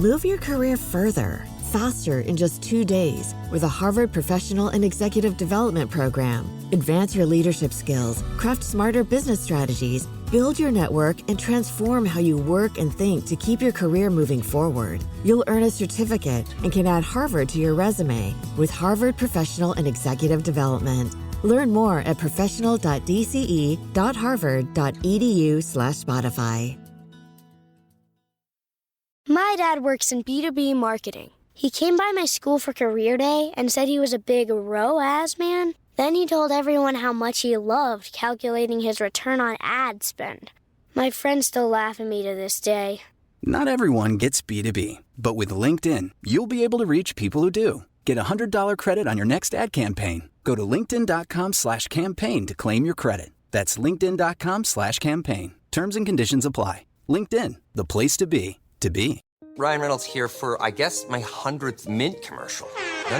Move your career further, faster in just 2 days with a Harvard Professional and Executive Development Program. Advance your leadership skills, craft smarter business strategies, build your network, and transform how you work and think to keep your career moving forward. You'll earn a certificate and can add Harvard to your resume with Harvard Professional and Executive Development. Learn more at professional.dce.harvard.edu/Spotify. My dad works in B2B marketing. He came by my school for career day and said he was a big ROAS man. Then he told everyone how much he loved calculating his return on ad spend. My friends still laugh at me to this day. Not everyone gets B2B, but with LinkedIn, you'll be able to reach people who do. Get a $100 credit on your next ad campaign. Go to linkedin.com/campaign to claim your credit. That's linkedin.com/campaign. Terms and conditions apply. LinkedIn, the place to be, to be. Ryan Reynolds here for, I guess, my 100th Mint commercial. No,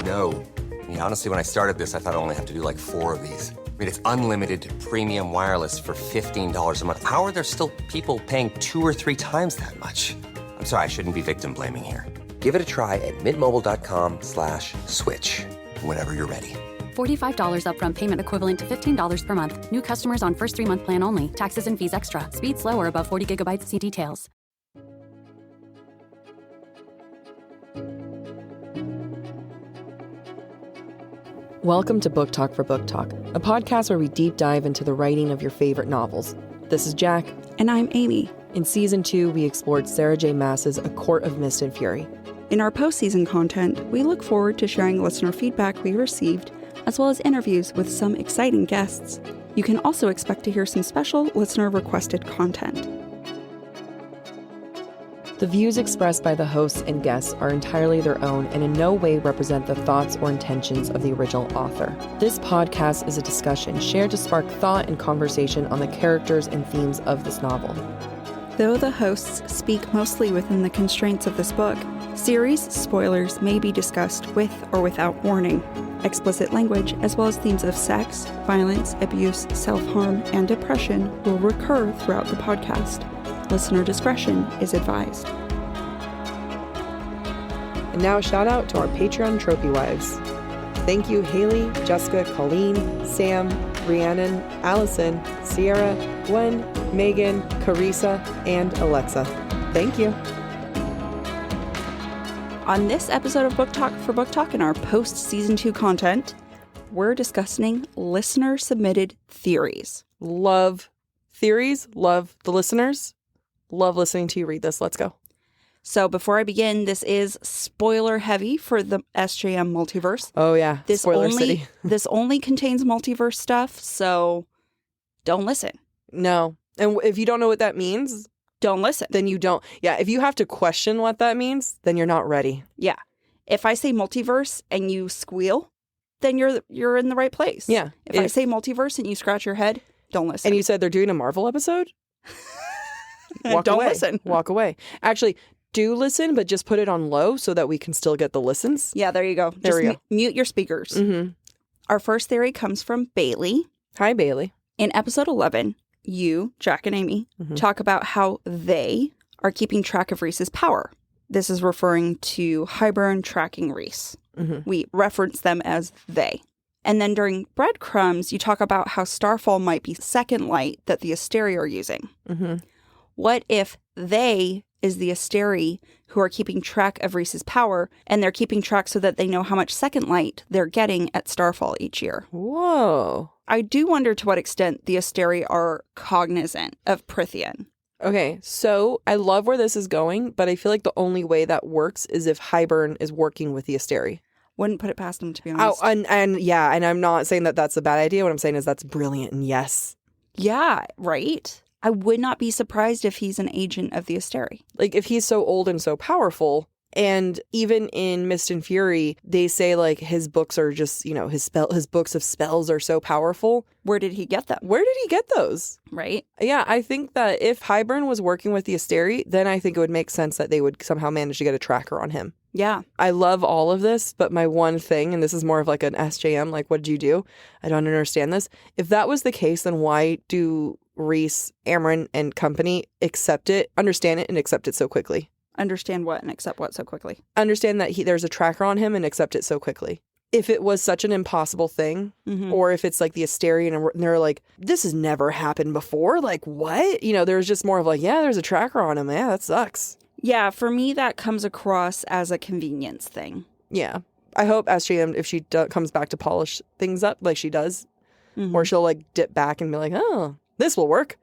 don't. I mean, honestly, when I started this, I thought I only have to do like 4 of these. I mean, it's unlimited premium wireless for $15 a month. How are there still people paying 2 or 3 times that much? I'm sorry, I shouldn't be victim blaming here. Give it a try at mintmobile.com/switch. Whenever you're ready. $45 upfront payment equivalent to $15 per month. New customers on first 3-month plan only. Taxes and fees extra. Speed slower above 40 gigabytes. See details. Welcome to Book Talk for Book Talk, a podcast where we deep dive into the writing of your favorite novels. This is Jac. And I'm Amy. In Season 2, we explored Sarah J. Maas's A Court of Mist and Fury. In our postseason content, we look forward to sharing listener feedback we received, as well as interviews with some exciting guests. You can also expect to hear some special listener-requested content. The views expressed by the hosts and guests are entirely their own and in no way represent the thoughts or intentions of the original author. This podcast is a discussion shared to spark thought and conversation on the characters and themes of this novel. Though the hosts speak mostly within the constraints of this book, series spoilers may be discussed with or without warning. Explicit language, as well as themes of sex, violence, abuse, self-harm, and depression will recur throughout the podcast. Listener discretion is advised. And now a shout out to our Patreon trophy wives. Thank you Haley, Jessica, Colleen, Sam, Rhiannon, Allison, Sierra, Gwen, Megan, Carissa, and Alexa. Thank you. On this episode of Book Talk for Book Talk and our post-Season 2 content, we're discussing listener-submitted theories. Love theories, love the listeners, love listening to you read this. Let's go. So before I begin, this is spoiler heavy for the SJM multiverse. Oh yeah, spoiler city. This only contains multiverse stuff, so don't listen. No. And if you don't know what that means, don't listen. Then you don't. Yeah, if you have to question what that means, then you're not ready. Yeah. If I say multiverse and you squeal, then you're in the right place. Yeah. If I say multiverse and you scratch your head, don't listen. And you said they're doing a Marvel episode? Don't listen. Walk away. Actually, do listen, but just put it on low so that we can still get the listens. Yeah, there you go. There we go. Mute your speakers. Mm-hmm. Our first theory comes from Bailey. Hi, Bailey. In episode 11, you, Jac and Amy, talk about how they are keeping track of Reese's power. This is referring to Hybern tracking Reese. Mm-hmm. We reference them as they. And then during Breadcrumbs, you talk about how Starfall might be second light that the Asteri are using. Mm-hmm. What if they is the Asteri who are keeping track of Reese's power, and they're keeping track so that they know how much second light they're getting at Starfall each year? Whoa. I do wonder to what extent the Asteri are cognizant of Prithian. Okay, so I love where this is going, but I feel like the only way that works is if Hybern is working with the Asteri. Wouldn't put it past them, to be honest. Oh, and yeah, and I'm not saying that that's a bad idea. What I'm saying is that's brilliant, and yes. Yeah, right? I would not be surprised if he's an agent of the Asteri. Like, if he's so old and so powerful, and even in Mist and Fury, they say, like, his books are just, you know, his books of spells are so powerful. Where did he get them? Where did he get those? Right? Yeah, I think that if Hybern was working with the Asteri, then I think it would make sense that they would somehow manage to get a tracker on him. Yeah. I love all of this, but my one thing, and this is more of like an SJM, like, what did you do? I don't understand this. If that was the case, then why do Rhys, Amren, and company understand it and accept it so quickly. Understand what and accept what so quickly? Understand that there's a tracker on him and accept it so quickly. If it was such an impossible thing, or if it's like the Asteri and they're like, this has never happened before, like what? You know, there's just more of like, yeah, there's a tracker on him. Yeah, that sucks. Yeah, for me, that comes across as a convenience thing. Yeah. I hope SJM, if she comes back to polish things up like she does, or she'll like dip back and be like, oh, this will work.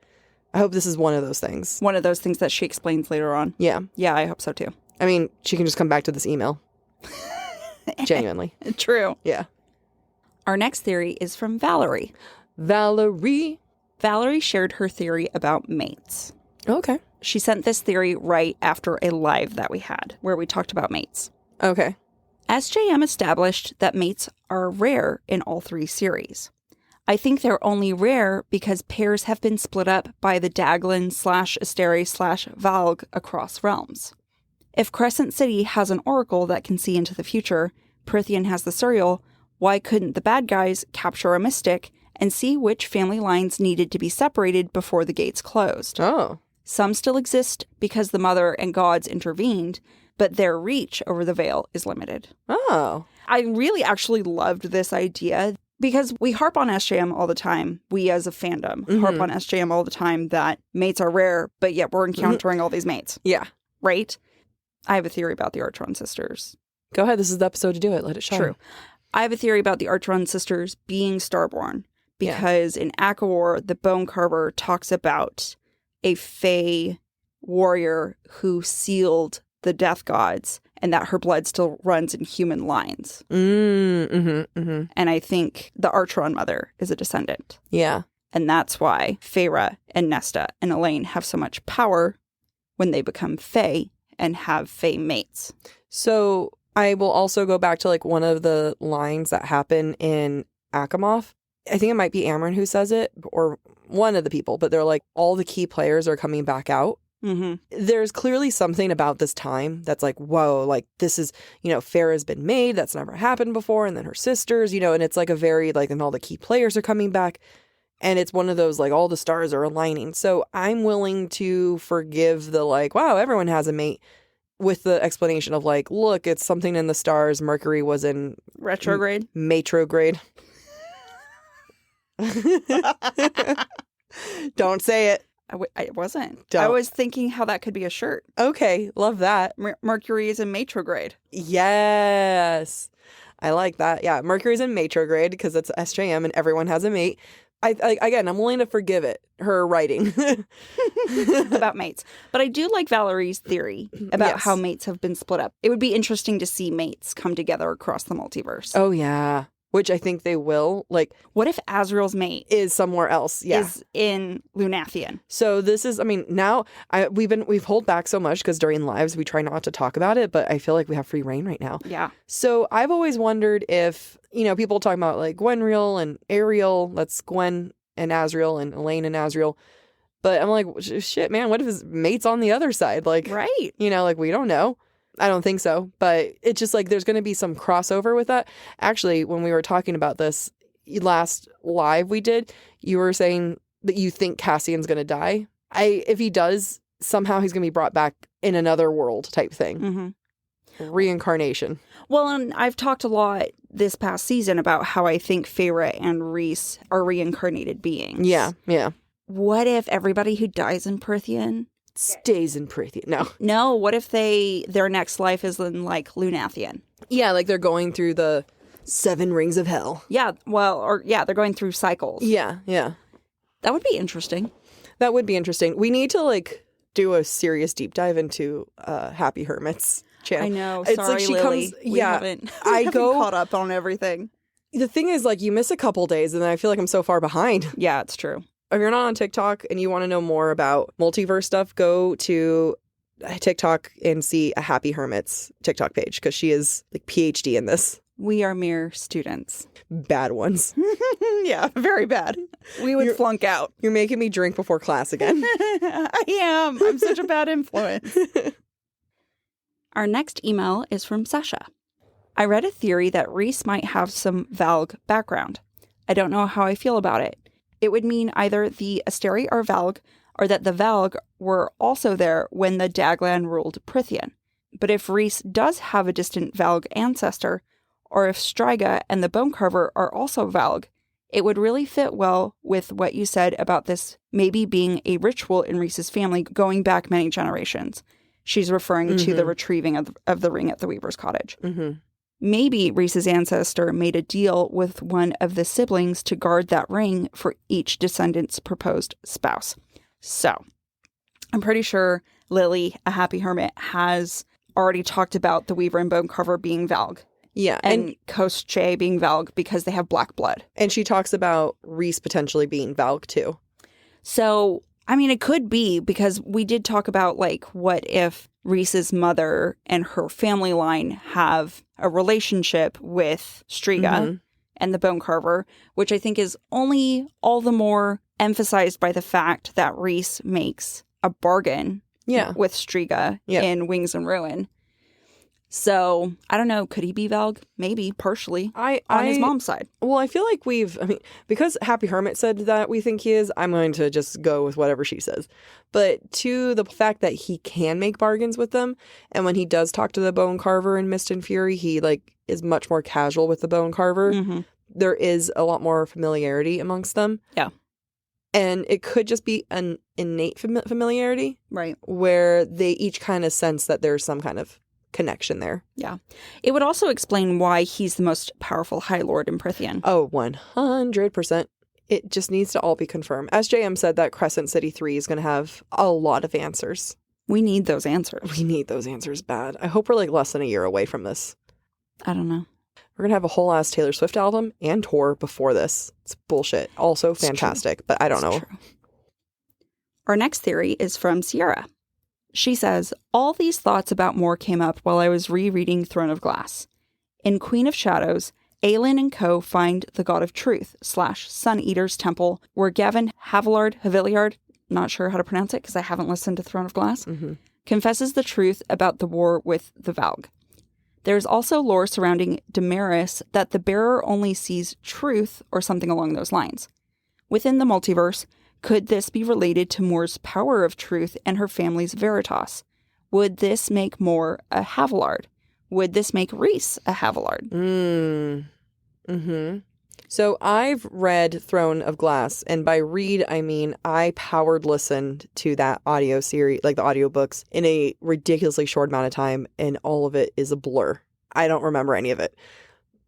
I hope this is one of those things. One of those things that she explains later on. Yeah. Yeah, I hope so too. I mean, she can just come back to this email. Genuinely. True. Yeah. Our next theory is from Valerie. Valerie shared her theory about mates. Okay. She sent this theory right after a live that we had where we talked about mates. Okay. SJM established that mates are rare in all 3 series. I think they're only rare because pairs have been split up by the Daglin /Asteri /Valg across realms. If Crescent City has an oracle that can see into the future, Prythian has the serial, why couldn't the bad guys capture a mystic and see which family lines needed to be separated before the gates closed? Oh. Some still exist because the mother and gods intervened, but their reach over the veil is limited. Oh. I really actually loved this idea because we harp on SJM all the time. We as a fandom harp on SJM all the time that mates are rare, but yet we're encountering all these mates. Yeah. Right? I have a theory about the Archeron sisters. Go ahead. This is the episode to do it. Let it shine. True. I have a theory about the Archeron sisters being starborn because in Akawar, the Bone Carver talks about a Fae warrior who sealed the death gods and that her blood still runs in human lines. And I think the Archeron mother is a descendant. Yeah. And that's why Feyre and Nesta and Elaine have so much power when they become Fae and have Fae mates. So I will also go back to like one of the lines that happen in Akamoth. I think it might be Amren who says it, or one of the people, but they're like, all the key players are coming back out. There's clearly something about this time that's like, whoa, like this is, you know, Farrah's been made. That's never happened before. And then her sisters, you know, and it's like a very like, and all the key players are coming back. And it's one of those like all the stars are aligning. So I'm willing to forgive the like, wow, everyone has a mate with the explanation of like, look, it's something in the stars. Mercury was in retrograde. Matrograde. Don't say it. I wasn't. Don't. I was thinking how that could be a shirt. Okay, love that. Mercury is in matrograde. Yes. I like that. Yeah, Mercury's in matrograde because it's SJM and everyone has a mate. Again, I'm willing to forgive it, her writing. About mates. But I do like Valerie's theory about how mates have been split up. It would be interesting to see mates come together across the multiverse. Oh, yeah. Which I think they will. Like, what if Azrael's mate is somewhere else? Yeah. Is in Lunathian. So this is, I mean, now we've held back so much because during lives we try not to talk about it, but I feel like we have free reign right now. Yeah. So I've always wondered if, you know, people talking about like Gwenriel and Ariel, that's Gwen and Azrael and Elaine and Azrael. But I'm like, shit, man, what if his mate's on the other side? Like, right. You know, like we don't know. I don't think so, but it's just like there's going to be some crossover with that. Actually, when we were talking about this last live we did, you were saying that you think Cassian's going to die. If he does, somehow he's going to be brought back in another world type thing. Reincarnation. Well, and I've talked a lot this past season about how I think Feyre and Rhys are reincarnated beings. Yeah, yeah. What if everybody who dies in Prythian stays in Prythian? No, what if their next life is in like Lunathian? Yeah, like they're going through the 7 rings of hell. Yeah, they're going through cycles. Yeah, yeah. That would be interesting. That would be interesting. We need to like do a serious deep dive into Happy Hermits channel. I know. It's sorry, like she Lily. comes. Yeah, I go caught up on everything. The thing is, like, you miss a couple days, and then I feel like I'm so far behind. Yeah, it's true. If you're not on TikTok and you want to know more about multiverse stuff, go to TikTok and see a Happy Hermits TikTok page because she is like PhD in this. We are mere students. Bad ones. Yeah, very bad. We would flunk out. You're making me drink before class again. I am. I'm such a bad influence. Our next email is from Sasha. I read a theory that Rhys might have some Valg background. I don't know how I feel about it. It would mean either the Asteri are Valg, or that the Valg were also there when the Daglan ruled Prythian. But if Rhys does have a distant Valg ancestor, or if Striga and the Bone Carver are also Valg, it would really fit well with what you said about this maybe being a ritual in Rhys's family going back many generations. She's referring to the retrieving of the ring at the Weaver's cottage. Maybe Rhys's ancestor made a deal with one of the siblings to guard that ring for each descendant's proposed spouse. So, I'm pretty sure Lily, a happy hermit, has already talked about the Weaver and Bone Carver being Valg. Yeah. And Koschei being Valg because they have black blood. And she talks about Rhys potentially being Valg too. So, I mean, it could be because we did talk about, like, what if Rhys's mother and her family line have a relationship with Striga and the Bone Carver, which I think is only all the more emphasized by the fact that Rhys makes a bargain with Striga in Wings and Ruin. So, I don't know, could he be Valg? Maybe, partially, on his mom's side. Well, I feel like because Happy Hermit said that we think he is, I'm going to just go with whatever she says. But to the fact that he can make bargains with them, and when he does talk to the Bone Carver in Mist and Fury, he, like, is much more casual with the Bone Carver. There is a lot more familiarity amongst them. Yeah. And it could just be an innate familiarity. Right. Where they each kind of sense that there's some kind of connection there. Yeah. It would also explain why he's the most powerful High Lord in Prythian. Oh, 100%. It just needs to all be confirmed. SJM said that Crescent City 3 is going to have a lot of answers. We need those answers. We need those answers bad. I hope we're like less than a year away from this. I don't know. We're going to have a whole ass Taylor Swift album and tour before this. It's bullshit. Also fantastic, but I don't know. True. Our next theory is from Sierra. She says, all these thoughts about Mor came up while I was rereading Throne of Glass. In Queen of Shadows, Aelin and co. find the God of Truth / Sun Eater's temple, where Gavin Havillard, not sure how to pronounce it because I haven't listened to Throne of Glass, confesses the truth about the war with the Valg. There's also lore surrounding Damaris that the bearer only sees truth or something along those lines. Within the multiverse, could this be related to Mor's power of truth and her family's veritas? Would this make Mor a Havillard? Would this make Rhys a Havillard? So I've read Throne of Glass, and by read, I mean I powered listened to that audio series, like the audiobooks, in a ridiculously short amount of time, and all of it is a blur. I don't remember any of it.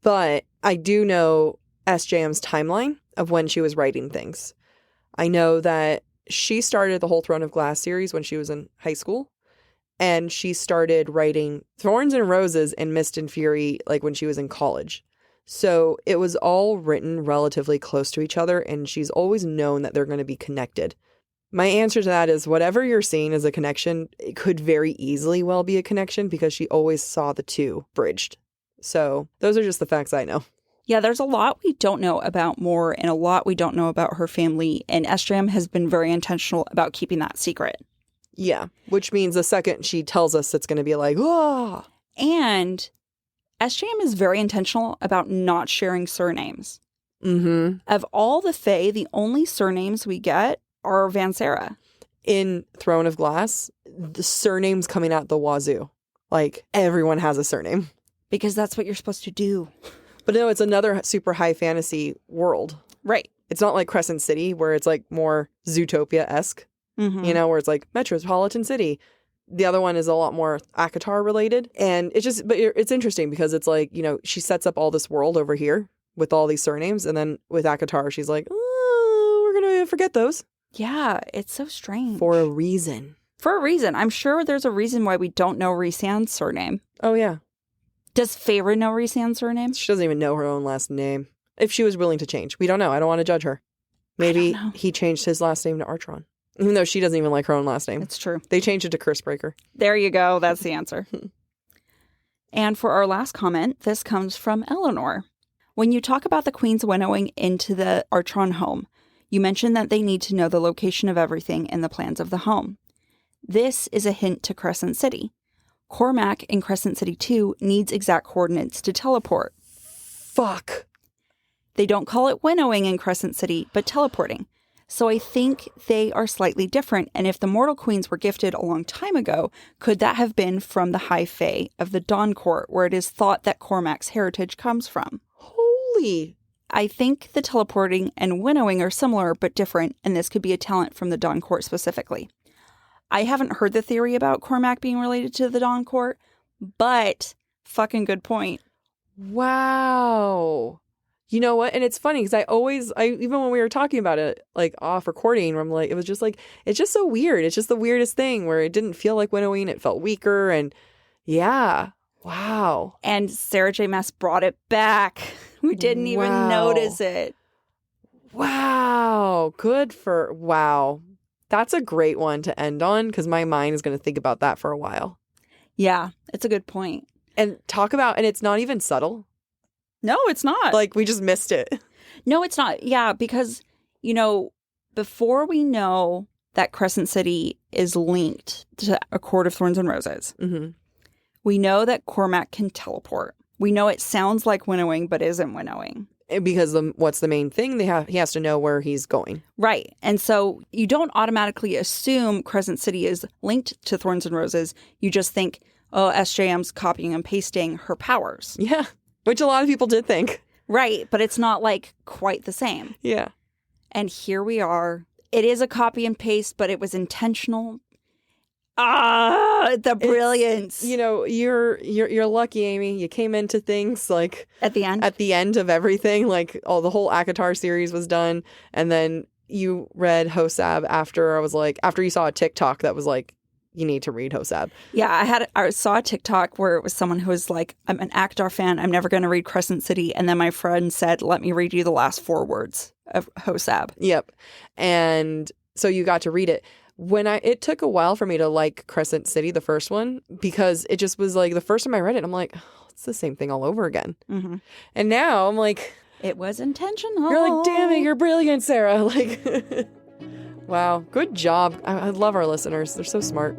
But I do know SJM's timeline of when she was writing things. I know that she started the whole Throne of Glass series when she was in high school, and she started writing Thorns and Roses and Mist and Fury like when she was in college. So it was all written relatively close to each other, and she's always known that they're going to be connected. My answer to that is whatever you're seeing as a connection, it could very easily well be a connection because she always saw the two bridged. So those are just the facts I know. Yeah, there's a lot we don't know about Mor and a lot we don't know about her family, and SJM has been very intentional about keeping that secret. Yeah, which means the second she tells us, it's going to be like, oh. And SJM is very intentional about not sharing surnames. Of all the Fae, the only surnames we get are Vansera. In Throne of Glass, the surnames coming out the wazoo. Like, everyone has a surname. Because that's what you're supposed to do. But no, it's another super high fantasy world. Right. It's not like Crescent City, where it's like more Zootopia-esque, you know, where it's like Metropolitan City. The other one is a lot more Akatar related. And it's just, but it's interesting because it's like, you know, she sets up all this world over here with all these surnames. And then with Akatar, she's like, oh, we're going to forget those. Yeah, it's so strange. For a reason. For a reason. I'm sure there's a reason why we don't know Rhysand's surname. Oh, yeah. Does Feyre know Rhysand's surname? She doesn't even know her own last name. If she was willing to change. We don't know. I don't want to judge her. Maybe he changed his last name to Artron. Even though she doesn't even like her own last name. It's true. They changed it to Cursebreaker. There you go. That's the answer. And for our last comment, this comes from Eleanor. When you talk about the queens winnowing into the Artron home, you mentioned that they need to know the location of everything and the plans of the home. This is a hint to Crescent City. Cormac in Crescent City 2 needs exact coordinates to teleport. Fuck. They don't call it winnowing in Crescent City, but teleporting. So I think they are slightly different. And if the Mortal Queens were gifted a long time ago, could that have been from the High Fae of the Dawn Court, where it is thought that Cormac's heritage comes from? Holy. I think the teleporting and winnowing are similar but different, and this could be a talent from the Dawn Court specifically. I haven't heard the theory about Cormac being related to the Dawn Court, but fucking good point. Wow. You know what? And it's funny because even when we were talking about it, like off recording, I'm like, it was just like, it's just so weird. It's just the weirdest thing where it didn't feel like winnowing. It felt weaker. And yeah. Wow. And Sarah J. Maas brought it back. We didn't even notice it. Wow. Wow. That's a great one to end on because my mind is going to think about that for a while. Yeah, it's a good point. And and it's not even subtle. No, it's not. Like, we just missed it. No, it's not. Yeah, because, before we know that Crescent City is linked to a Court of Thorns and Roses, we know that Cormac can teleport. We know it sounds like winnowing, but isn't winnowing. Because what's the main thing? He has to know where he's going. Right. And so you don't automatically assume Crescent City is linked to Thorns and Roses. You just think, oh, SJM's copying and pasting her powers. Yeah. Which a lot of people did think. Right. But it's not like quite the same. Yeah. And here we are. It is a copy and paste, but it was intentional. The brilliance. You're lucky, Amy. You came into things like at the end of everything. Like, the whole Akatar series was done. And then you read Hosab after you saw a TikTok that was like, you need to read Hosab. Yeah, I saw a TikTok where it was someone who was like, I'm an Akatar fan. I'm never going to read Crescent City. And then my friend said, let me read you the last 4 words of Hosab. Yep. And so you got to read it. It took a while for me to like Crescent City, the first one, because it just was like the first time I read it, I'm like, oh, it's the same thing all over again. Mm-hmm. And now I'm like, it was intentional. You're like, damn it, you're brilliant, Sarah. Like, wow, good job. I love our listeners. They're so smart.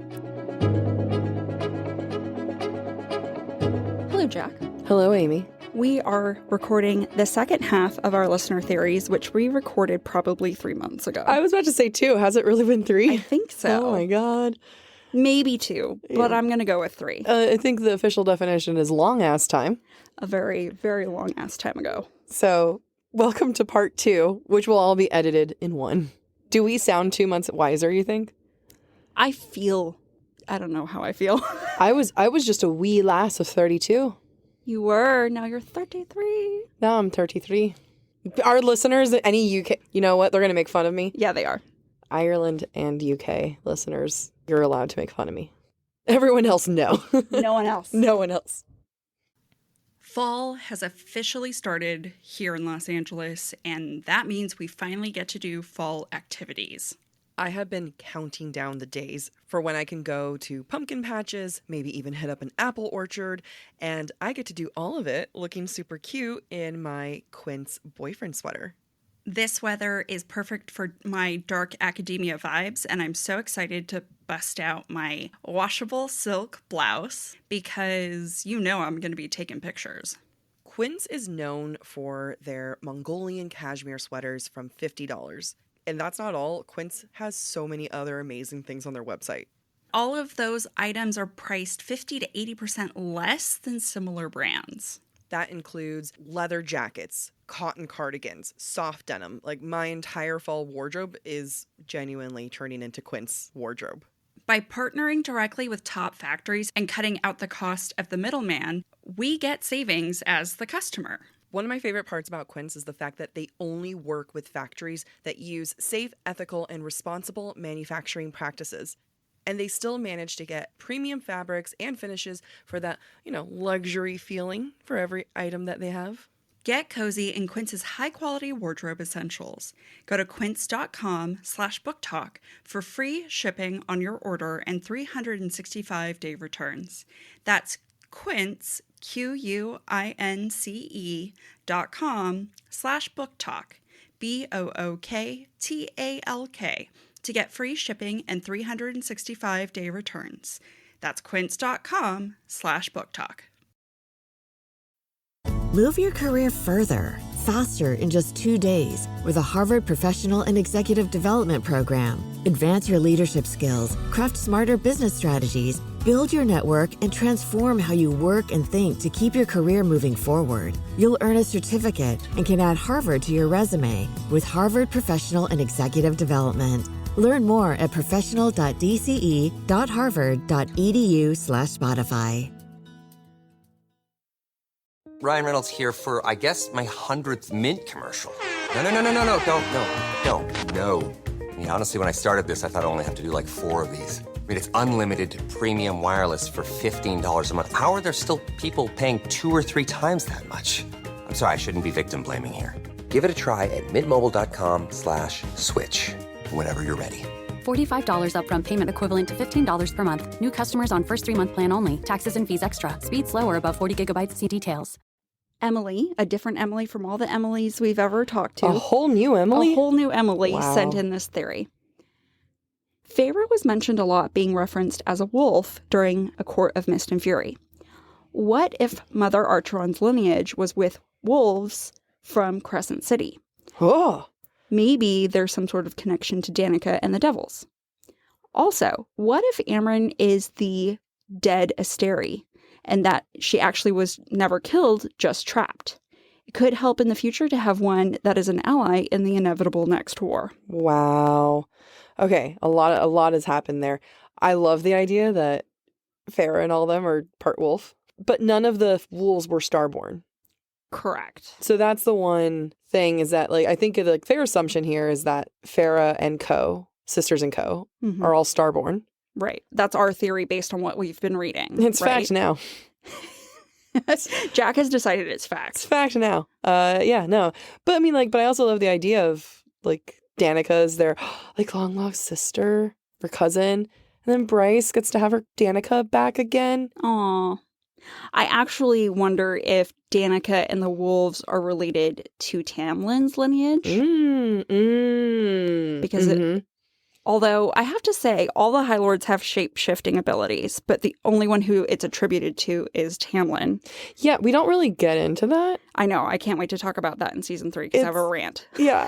Hello, Jack. Hello, Amy. We are recording the second half of our listener theories, which we recorded probably 3 months ago. I was about to say 2. Has it really been 3? I think so. Oh, my God. Maybe 2, but I'm going to go with 3. I think the official definition is long-ass time. A very, very long-ass time ago. So, welcome to part 2, which will all be edited in 1. Do we sound 2 months wiser, you think? I don't know how I feel. I was just a wee lass of 32. You were. Now you're 33. Now I'm 33. Our listeners, any UK, you know what? They're going to make fun of me. Yeah, they are. Ireland and UK listeners, you're allowed to make fun of me. Everyone else, no. No one else. No one else. Fall has officially started here in Los Angeles, and that means we finally get to do fall activities. I have been counting down the days for when I can go to pumpkin patches, maybe even hit up an apple orchard, and I get to do all of it looking super cute in my Quince boyfriend sweater. This weather is perfect for my dark academia vibes, and I'm so excited to bust out my washable silk blouse because I'm going to be taking pictures. Quince is known for their Mongolian cashmere sweaters from $50. And that's not all. Quince has so many other amazing things on their website. All of those items are priced 50 to 80% less than similar brands. That includes leather jackets, cotton cardigans, soft denim. Like, my entire fall wardrobe is genuinely turning into Quince wardrobe. By partnering directly with top factories and cutting out the cost of the middleman, we get savings as the customer. One of my favorite parts about Quince is the fact that they only work with factories that use safe, ethical, and responsible manufacturing practices. And they still manage to get premium fabrics and finishes for that, luxury feeling for every item that they have. Get cozy in Quince's high-quality wardrobe essentials. Go to quince.com/booktalk for free shipping on your order and 365-day returns. That's Quince, QUINCE.com/booktalk, BOOKTALK, to get free shipping and 365-day returns. That's quince.com/booktalk. Move your career further, faster in just 2 days with a Harvard Professional and Executive Development Program. Advance your leadership skills, craft smarter business strategies, build your network, and transform how you work and think to keep your career moving forward. You'll earn a certificate and can add Harvard to your resume with Harvard Professional and Executive Development. Learn more at professional.dce.harvard.edu/Spotify. Ryan Reynolds here for, I guess, my 100th Mint commercial. No, don't. I mean, honestly, when I started this, I thought I only have to do like 4 of these. I mean, it's unlimited premium wireless for $15 a month. How are there still people paying 2 or 3 times that much? I'm sorry, I shouldn't be victim blaming here. Give it a try at mintmobile.com/switch. Whenever you're ready. $45 upfront payment equivalent to $15 per month. New customers on first 3-month plan only. Taxes and fees extra. Speed slower above 40 gigabytes. See details. Emily, a different Emily from all the Emilys we've ever talked to. A whole new Emily? A whole new Emily Wow. sent in this theory. Feyre was mentioned a lot, being referenced as a wolf during A Court of Mist and Fury. What if Mother Archeron's lineage was with wolves from Crescent City? Oh. Maybe there's some sort of connection to Danica and the Devils. Also, what if Amren is the dead Asteri and that she actually was never killed, just trapped? It could help in the future to have one that is an ally in the inevitable next war. Wow. Okay, a lot has happened there. I love the idea that Feyre and all them are part wolf, but none of the wolves were starborn. Correct. So that's the one thing, is that, like, I think the fair assumption here is that Farah and Co, sisters and Co, are all starborn. Right. That's our theory based on what we've been reading. It's right? fact now. Jack has decided it's fact. It's fact now. Yeah, no. But I mean, like, but I also love the idea of, like, Danica is their, like, long-lost sister or cousin. And then Bryce gets to have her Danica back again. Aw. I actually wonder if Danica and the wolves are related to Tamlin's lineage. Because although I have to say, all the High Lords have shape-shifting abilities, but the only one who it's attributed to is Tamlin. Yeah, we don't really get into that. I know. I can't wait to talk about that in season 3 because I have a rant. Yeah.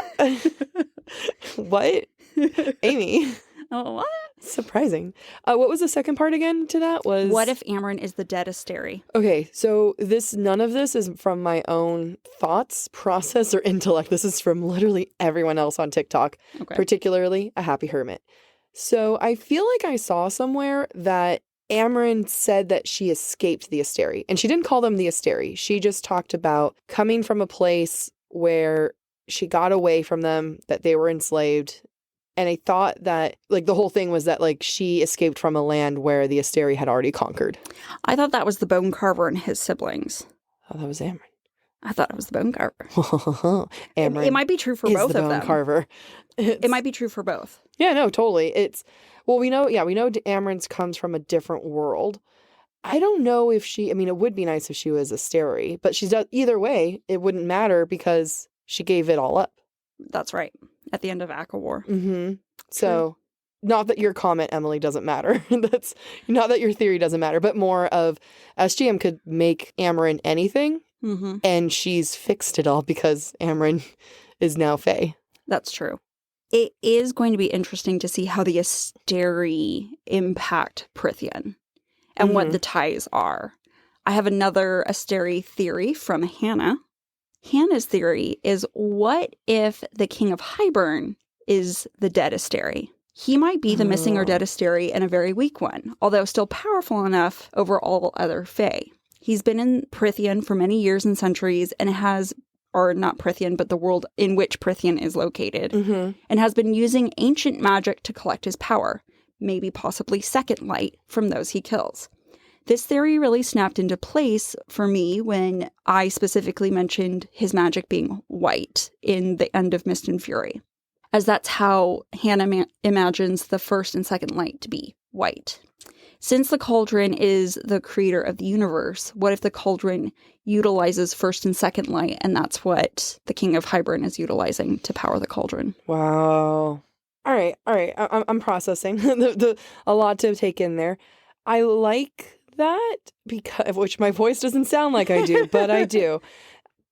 What? Amy. Oh, what? Surprising. What was the second part again to that? Was what if Amren is the dead Asteri? Okay, so none of this is from my own thoughts, process, or intellect. This is from literally everyone else on TikTok, particularly A Happy Hermit. So I feel like I saw somewhere that Amren said that she escaped the Asteri, and she didn't call them the Asteri. She just talked about coming from a place where she got away from them, that they were enslaved. And I thought that, like, the whole thing was that, like, she escaped from a land where the Asteri had already conquered. I thought that was the Bone Carver and his siblings. Oh, that was Amren. I thought it was the Bone Carver. Amren it might be true for both the of them. Bone Carver. It might be true for both. Yeah, no, totally. We know Amren's comes from a different world. I don't know if she, I mean, it would be nice if she was Asteri, but either way, it wouldn't matter because she gave it all up. That's right. At the end of Aka War. So, not that your comment, Emily, doesn't matter. That's not that your theory doesn't matter, but more of SGM could make Amren anything, and she's fixed it all because Amren is now Fae. That's true. It is going to be interesting to see how the Asteri impact Prythian and what the ties are. I have another Asteri theory from Hannah. Hannah's theory is, what if the King of Hybern is the dead Asteri? He might be the missing or dead Asteri and a very weak one, although still powerful enough over all other Fae. He's been in Prythian for many years and centuries and not Prythian, but the world in which Prythian is located, and has been using ancient magic to collect his power, maybe possibly second light from those he kills. This theory really snapped into place for me when I specifically mentioned his magic being white in the end of Mist and Fury, as that's how Hannah imagines the first and second light to be white. Since the cauldron is the creator of the universe, what if the cauldron utilizes first and second light, and that's what the King of Hybern is utilizing to power the cauldron? Wow. All right. I'm processing a lot to take in there. I like that, which my voice doesn't sound like I do, but I do.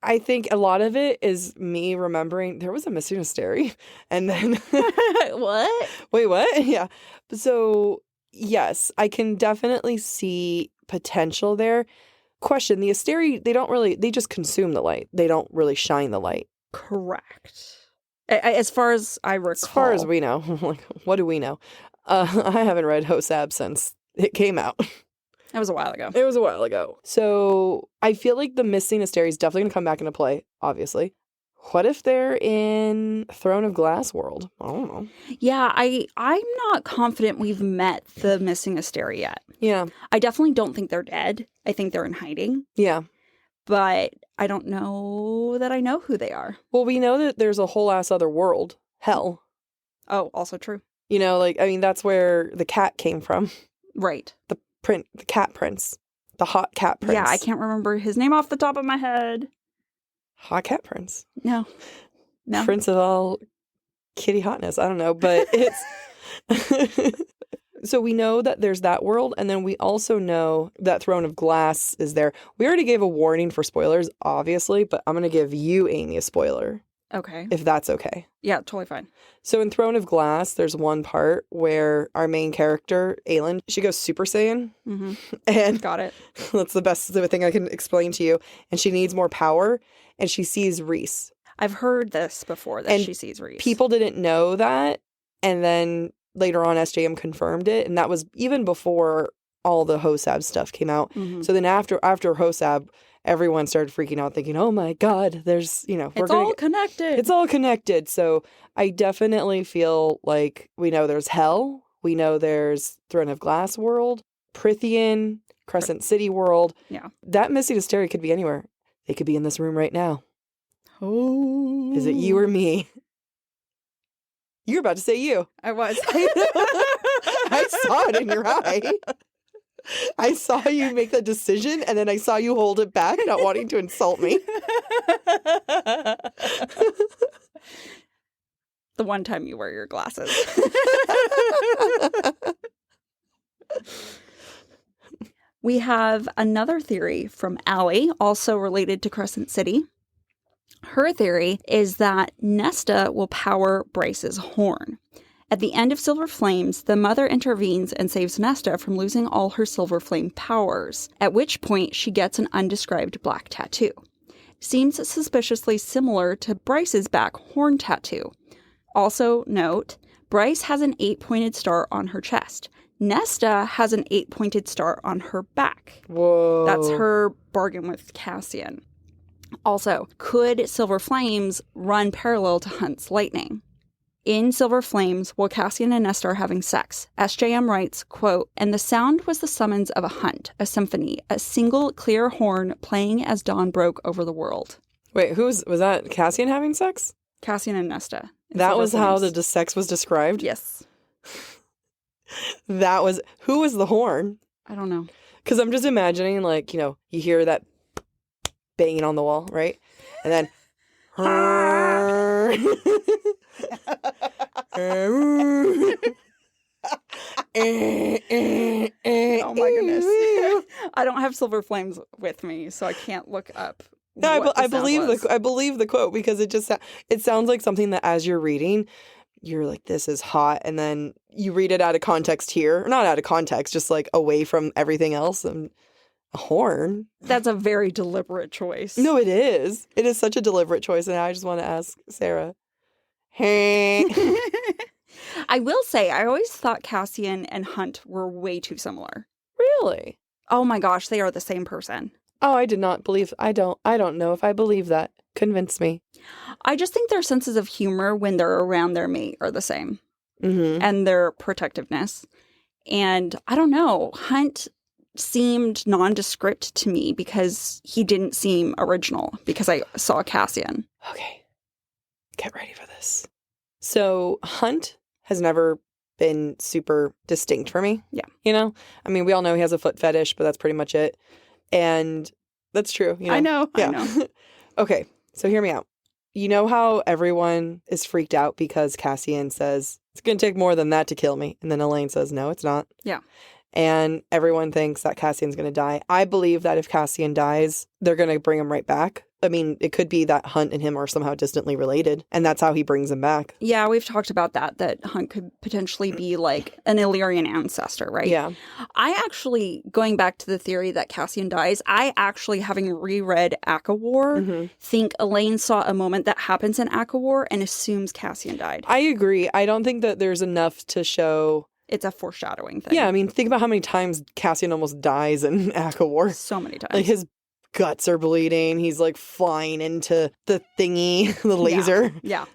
I think a lot of it is me remembering there was a missing Asteri. And then... What? Wait, what? Yeah. So, yes, I can definitely see potential there. Question, the Asteri, they just consume the light. They don't really shine the light. Correct. As far as I recall. As far as we know. Like, what do we know? I haven't read Hosab since it came out. That was a while ago. It was a while ago. So I feel like the missing Asteri is definitely going to come back into play, obviously. What if they're in Throne of Glass world? I don't know. Yeah, I'm not confident we've met the missing Asteri yet. Yeah. I definitely don't think they're dead. I think they're in hiding. Yeah. But I don't know that I know who they are. Well, we know that there's a whole ass other world. Hell. Oh, also true. You know, like, I mean, that's where the cat came from. Right. The cat prince. The hot cat prince. Yeah, I can't remember his name off the top of my head. Hot cat prince. No. Prince of all kitty hotness. I don't know, but it's... So we know that there's that world, and then we also know that Throne of Glass is there. We already gave a warning for spoilers, obviously, but I'm going to give you, Amy, a spoiler. Okay. If that's okay. Yeah, totally fine. So in Throne of Glass, there's one part where our main character, Aelin, she goes Super Saiyan. Mm-hmm. And got it. That's the best thing I can explain to you. And she needs more power, and she sees Rhys. I've heard this before, that she sees Rhys. People didn't know that, and then later on SJM confirmed it, and that was even before all the Hosab stuff came out. Mm-hmm. So then after Hosab, everyone started freaking out, thinking, oh my God, there's, it's all connected. It's all connected. So I definitely feel like we know there's Hell. We know there's Throne of Glass world, Prithian, Crescent City world. Yeah. That missing Asteri could be anywhere. They could be in this room right now. Oh. Is it you or me? You're about to say you. I was. I saw it in your eye. I saw you make that decision, and then I saw you hold it back, not wanting to insult me. The one time you wear your glasses. We have another theory from Allie, also related to Crescent City. Her theory is that Nesta will power Bryce's horn. At the end of Silver Flames, the mother intervenes and saves Nesta from losing all her Silver Flame powers, at which point she gets an undescribed black tattoo. Seems suspiciously similar to Bryce's back horn tattoo. Also note, Bryce has an 8-pointed star on her chest. Nesta has an 8-pointed star on her back. Whoa. That's her bargain with Cassian. Also, could Silver Flames run parallel to Hunt's lightning? In Silver Flames, while Cassian and Nesta are having sex, SJM writes, quote, "And the sound was the summons of a hunt, a symphony, a single clear horn playing as dawn broke over the world." Wait, was that Cassian having sex? Cassian and Nesta. That was how the sex was described? Yes. Who was the horn? I don't know. Because I'm just imagining, like, you hear that banging on the wall, right? And then... Oh my goodness. I don't have Silver Flames with me, so I can't look up. I believe the quote, because it sounds like something that as you're reading, you're like, this is hot, and then you read it out of context here. Or not out of context, just like away from everything else. And a horn. That's a very deliberate choice. No, it is. It is such a deliberate choice, and I just want to ask Sarah. Hey. I will say, I always thought Cassian and Hunt were way too similar. Really? Oh my gosh, they are the same person. Oh, I did not believe. I don't know if I believe that. Convince me. I just think their senses of humor when they're around their mate are the same. Mm-hmm. And their protectiveness. And I don't know, Hunt seemed nondescript to me because he didn't seem original, because I saw Cassian. Okay. Get ready for this. So Hunt has never been super distinct for me. Yeah. I mean, we all know he has a foot fetish, but that's pretty much it. And that's true. I know. Yeah. I know. Okay. So hear me out. You know how everyone is freaked out because Cassian says, it's going to take more than that to kill me. And then Elaine says, no, it's not. Yeah. And everyone thinks that Cassian's going to die. I believe that if Cassian dies, they're going to bring him right back. I mean, it could be that Hunt and him are somehow distantly related, and that's how he brings him back. Yeah, we've talked about that Hunt could potentially be like an Illyrian ancestor, right? Yeah. I actually, going back to the theory that Cassian dies, I actually, having reread ACOWAR, think Elaine saw a moment that happens in ACOWAR and assumes Cassian died. I agree. I don't think that there's enough to show... It's a foreshadowing thing. Yeah, I mean, think about how many times Cassian almost dies in ACOWAR. So many times. Like, his guts are bleeding. He's, like, flying into the thingy, the laser. Yeah.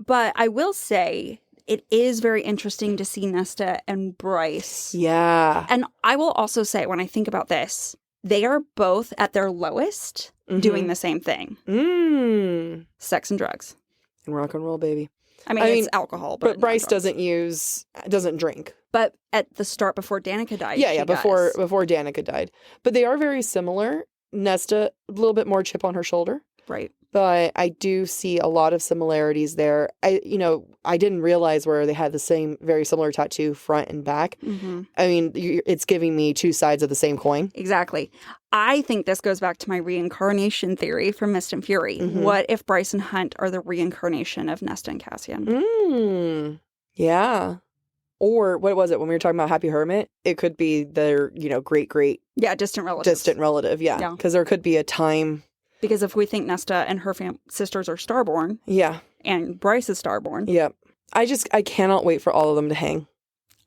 But I will say, it is very interesting to see Nesta and Bryce. Yeah. And I will also say, when I think about this, they are both at their lowest doing the same thing. Sex and drugs. And rock and roll, baby. I mean, it's alcohol, but Bryce doesn't drink. But at the start, before Danica died, Yeah, before Danica died. But they are very similar. Nesta, a little bit more chip on her shoulder. Right. But I do see a lot of similarities there. I didn't realize where they had the same, very similar tattoo front and back. I mean, it's giving me two sides of the same coin. Exactly. I think this goes back to my reincarnation theory from Mist and Fury. What if Bryce and Hunt are the reincarnation of Nesta and Cassian? Yeah. Or what was it when we were talking about Happy Hermit? It could be their, great Yeah, distant relative. Distant relative, yeah. Because there could be a time. Because if we think Nesta and her sisters are starborn. Yeah. And Bryce is starborn. Yeah. I cannot wait for all of them to hang.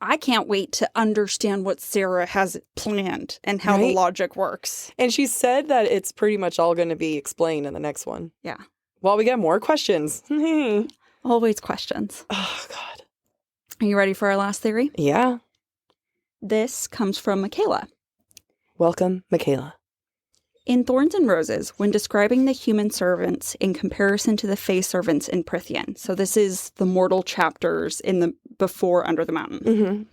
I can't wait to understand what Sarah has planned and how the logic works. And she said that it's pretty much all going to be explained in the next one. Yeah. Well, we get more questions. Always questions. Oh, God. Are you ready for our last theory? Yeah. This comes from Michaela. Welcome, Michaela. In Thorns and Roses, when describing the human servants in comparison to the Fae servants in Prythian, so this is the mortal chapters in the before Under the Mountain,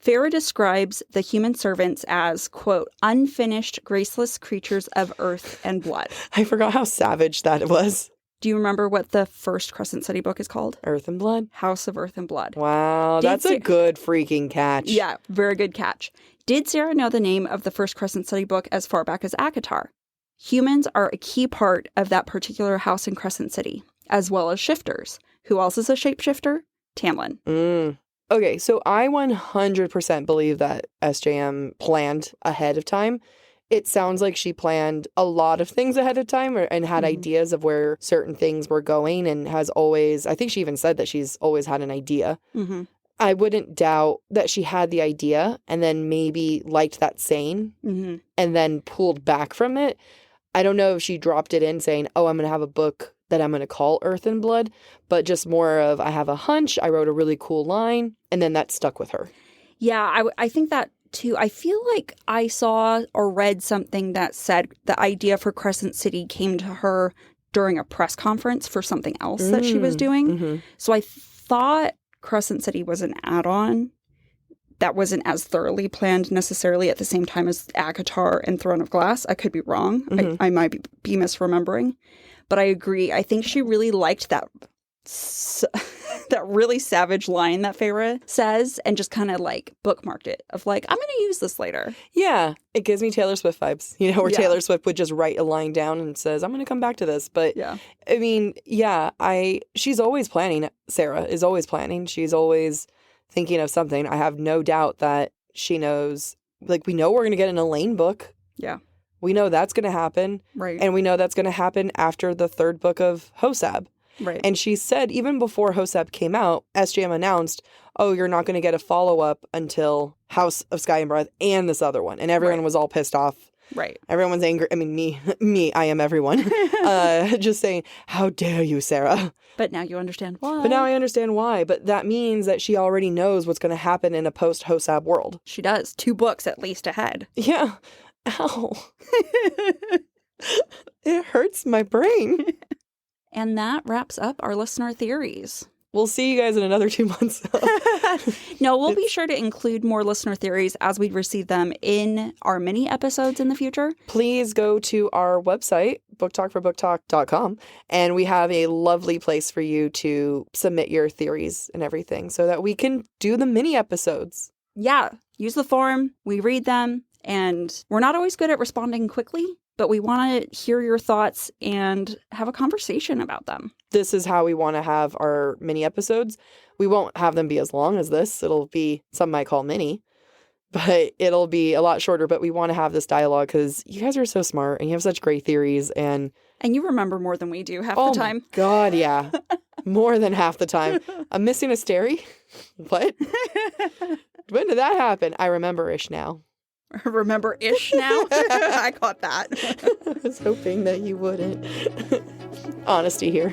Farah describes the human servants as, quote, unfinished, graceless creatures of earth and blood. I forgot how savage that was. Do you remember what the first Crescent City book is called? Earth and Blood. House of Earth and Blood. Wow, that's a good freaking catch. Yeah, very good catch. Did Sarah know the name of the first Crescent City book as far back as ACOTAR? Humans are a key part of that particular house in Crescent City, as well as shifters. Who else is a shapeshifter? Tamlin. Okay, so I 100% believe that SJM planned ahead of time. It sounds like she planned a lot of things ahead of time and had ideas of where certain things were going and has always, I think she even said that she's always had an idea. I wouldn't doubt that she had the idea and then maybe liked that saying and then pulled back from it. I don't know if she dropped it in saying, oh, I'm going to have a book that I'm going to call Earth and Blood, but just more of, I have a hunch, I wrote a really cool line, and then that stuck with her. Yeah, I think that too. I feel like I saw or read something that said the idea for Crescent City came to her during a press conference for something else that she was doing. So I thought Crescent City was an add-on that wasn't as thoroughly planned necessarily at the same time as ACOTAR and Throne of Glass. I could be wrong. I might be misremembering. But I agree. I think she really liked that that really savage line that Farah says and just kind of like bookmarked it of like, I'm going to use this later. Yeah. It gives me Taylor Swift vibes, where Taylor Swift would just write a line down and says, I'm going to come back to this. But I mean, she's always planning. Sarah is always planning. She's always thinking of something. I have no doubt that she knows, like, we know we're going to get an Elaine book. Yeah. We know that's going to happen. Right. And we know that's going to happen after the third book of Hosab. Right. And she said, even before Hosab came out, SJM announced, oh, you're not going to get a follow-up until House of Sky and Breath and this other one. And everyone was all pissed off. Right. Everyone's angry. I mean, me, I am everyone. Just saying, how dare you, Sarah? But now you understand why. But now I understand why. But that means that she already knows what's going to happen in a post-Hosab world. She does. 2 books at least ahead. Yeah. Ow. It hurts my brain. And that wraps up our listener theories. We'll see you guys in another 2 months. No, we'll be sure to include more listener theories as we receive them in our mini episodes in the future. Please go to our website, booktalkforbooktalk.com, and we have a lovely place for you to submit your theories and everything so that we can do the mini episodes. Yeah, use the form. We read them, and we're not always good at responding quickly. but we want to hear your thoughts and have a conversation about them. This is how we want to have our mini episodes. We won't have them be as long as this. It'll be, some might call mini, but it'll be a lot shorter. But we want to have this dialogue because you guys are so smart and you have such great theories. And you remember more than we do half the time. Oh, God, yeah. More than half the time. I'm missing Asteri. What? When did that happen? I remember-ish now. Remember-ish now? I caught that. I was hoping that you wouldn't. Honesty here.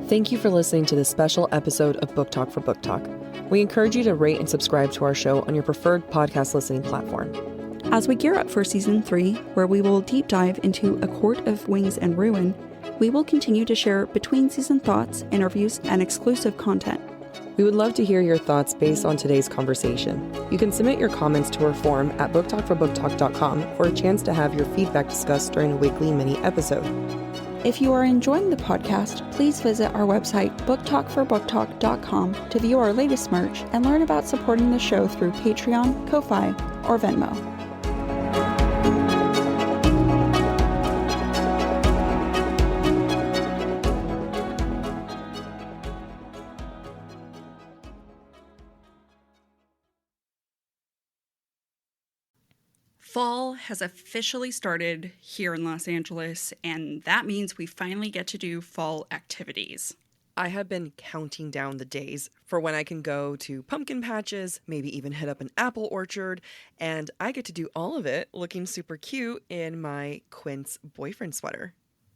Thank you for listening to this special episode of Book Talk for Book Talk. We encourage you to rate and subscribe to our show on your preferred podcast listening platform. As we gear up for Season 3, where we will deep dive into A Court of Wings and Ruin, we will continue to share between-season thoughts, interviews, and exclusive content. We would love to hear your thoughts based on today's conversation. You can submit your comments to our form at booktalkforbooktalk.com for a chance to have your feedback discussed during a weekly mini episode. If you are enjoying the podcast, please visit our website, booktalkforbooktalk.com, to view our latest merch and learn about supporting the show through Patreon, Ko-Fi, or Venmo. Fall has officially started here in Los Angeles, and that means we finally get to do fall activities. I have been counting down the days for when I can go to pumpkin patches, maybe even hit up an apple orchard, and I get to do all of it looking super cute in my Quince boyfriend sweater.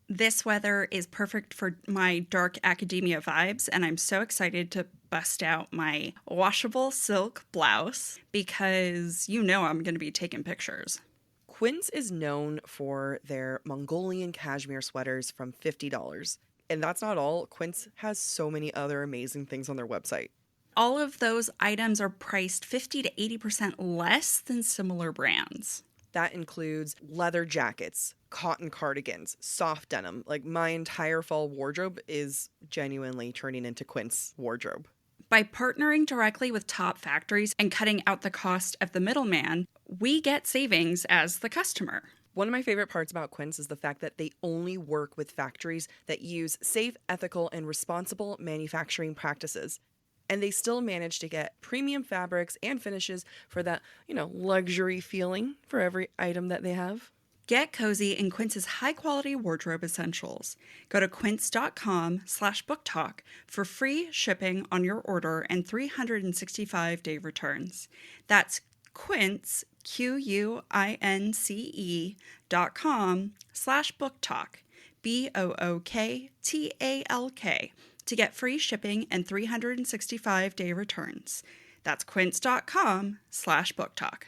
This weather is perfect for my dark academia vibes, and I'm so excited to bust out my washable silk blouse because you know I'm going to be taking pictures. Quince is known for their Mongolian cashmere sweaters from $50. And that's not all. Quince has so many other amazing things on their website. All of those items are priced 50 to 80% less than similar brands. That includes leather jackets, cotton cardigans, soft denim. Like, my entire fall wardrobe is genuinely turning into Quince wardrobe. By partnering directly with top factories and cutting out the cost of the middleman, we get savings as the customer. One of my favorite parts about Quince is the fact that they only work with factories that use safe, ethical, and responsible manufacturing practices. And they still manage to get premium fabrics and finishes for that, luxury feeling for every item that they have. Get cozy in Quince's high-quality wardrobe essentials. Go to quince.com/booktalk for free shipping on your order and 365-day returns. That's Quince, QUINCE.com/booktalk, BOOKTALK, to get free shipping and 365-day returns. That's quince.com/booktalk.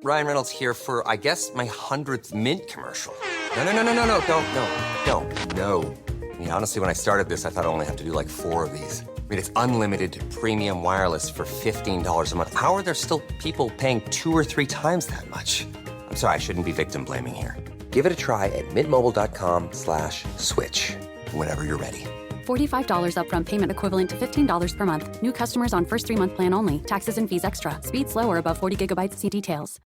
Ryan Reynolds here for, I guess, my 100th Mint commercial. No, don't. I mean, honestly, when I started this, I thought I only have to do like 4 of these. I mean, it's unlimited premium wireless for $15 a month. How are there still people paying 2 or 3 times that much? I'm sorry, I shouldn't be victim blaming here. Give it a try at mintmobile.com/switch. Whenever you're ready. $45 upfront payment equivalent to $15 per month. New customers on first 3-month plan only. Taxes and fees extra. Speed slower above 40 gigabytes. See details.